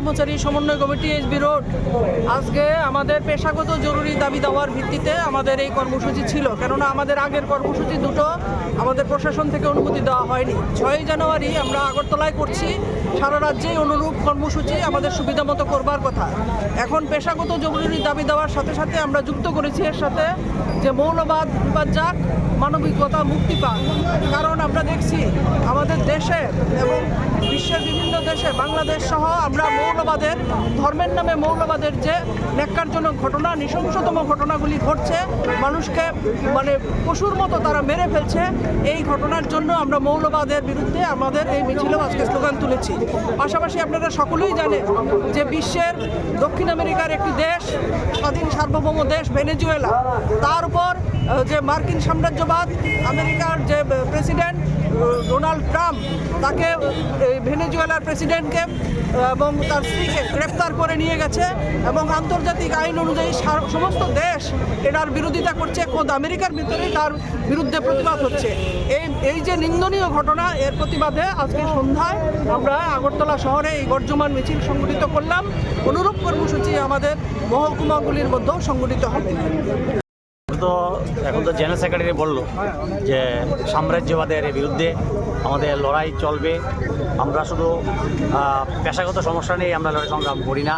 কর্মচারী সমন্বয় committee SB road আজকে আমাদের পেশাগত জরুরি দাবি দেওয়ার ভিত্তিতে আমাদের এই কর্মসূচি ছিল। কেননা আমাদের আগের কর্মসূচি দুটো আমাদের প্রশাসন থেকে অনুমতি দেওয়া হয়নি। 6ই জানুয়ারি আমরা আগরতলায় করছি, সারা রাজ্যেই অনুরূপ কর্মসূচি আমাদের সুবিধা মতো করবার কথা। এখন পেশাগত জরুরি দাবি দেওয়ার সাথে সাথে আমরা যুক্ত করেছি এর সাথে যে মৌলবাদ বিবাদ যাক, মানবিকতা মুক্তি পাক। কারণ আমরা দেখছি আমাদের দেশে এবং বিশ্বের বিভিন্ন দেশে, বাংলাদেশ সহ আমরা মৌলবাদের, ধর্মের নামে মৌলবাদের যে ন্যাক্কারজনক ঘটনা, নৃশংসতম ঘটনাগুলি ঘটছে, মানুষকে পশুর মতো তারা মেরে ফেলছে। এই ঘটনার জন্য আমরা মৌলবাদের বিরুদ্ধে আমাদের এই মিছিলেও আজকে স্লোগান তুলেছি। পাশাপাশি আপনারা সকলেই জানেন যে বিশ্বের দক্ষিণ আমেরিকার একটি দেশ, স্বাধীন সার্বভৌম দেশ ভেনেজুয়েলা, তার উপর যে মার্কিন সাম্রাজ্যবাদ, আমেরিকার যে প্রেসিডেন্ট ডোনাল্ড ট্রাম্প, তাকে ভেনেজুয়েলার প্রেসিডেন্টকে এবং তার স্ত্রীকে গ্রেপ্তার করে নিয়ে গেছে এবং আন্তর্জাতিক আইন অনুযায়ী সমস্ত দেশ এটার বিরোধিতা করছে। খোদ আমেরিকার ভিতরেই তার বিরুদ্ধে প্রতিবাদ হচ্ছে। এই যে নিন্দনীয় ঘটনা, এর প্রতিবাদে আজকে সন্ধ্যায় আমরা আগরতলা শহরে এই গর্জমান মিছিল সংগঠিত করলাম। অনুরূপ কর্মসূচি আমাদের মহকুমাগুলির মধ্যেও সংগঠিত হবে। এখন তো জেনারেল সেক্রেটারি বলল যে সাম্রাজ্যবাদের বিরুদ্ধে আমাদের লড়াই চলবে। আমরা শুধু পেশাগত সমস্যা নিয়ে আমরা লড়াই সংগ্রাম করি না,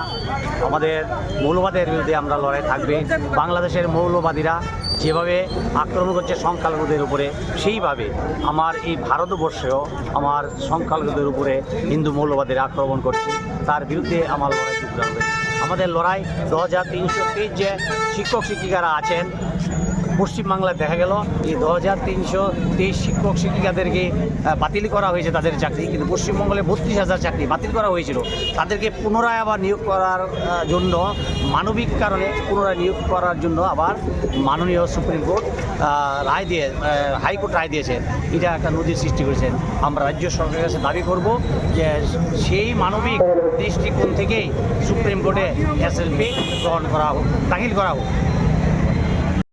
আমাদের মৌলবাদের বিরুদ্ধে আমরা লড়াই থাকবে। বাংলাদেশের মৌলবাদীরা যেভাবে আক্রমণ করছে সংখ্যালঘুদের উপরে, সেইভাবে আমার এই ভারতবর্ষেও আমার সংখ্যালঘুদের উপরে হিন্দু মৌলবাদীরা আক্রমণ করছে, তার বিরুদ্ধে আমার লড়াই করতে হবে। আমাদের লড়াই 2323 যে শিক্ষক শিক্ষিকারা আছেন পশ্চিমবাংলায়, দেখা গেল এই 2323 শিক্ষক শিক্ষিকাদেরকে বাতিল করা হয়েছে তাদের চাকরি, কিন্তু পশ্চিমবঙ্গে 32,000 চাকরি বাতিল করা হয়েছিল। তাদেরকে পুনরায় আবার নিয়োগ করার জন্য, মানবিক কারণে পুনরায় নিয়োগ করার জন্য আবার মাননীয় সুপ্রিম কোর্ট রায় দিয়ে, হাইকোর্ট রায় দিয়েছেন। এটা একটা নজির সৃষ্টি করেছেন। আমরা রাজ্য সরকারের কাছে দাবি করব যে সেই মানবিক দৃষ্টিকোণ থেকেই সুপ্রিম কোর্টে এসএলপি গ্রহণ করা হোক, দাখিল করা হোক।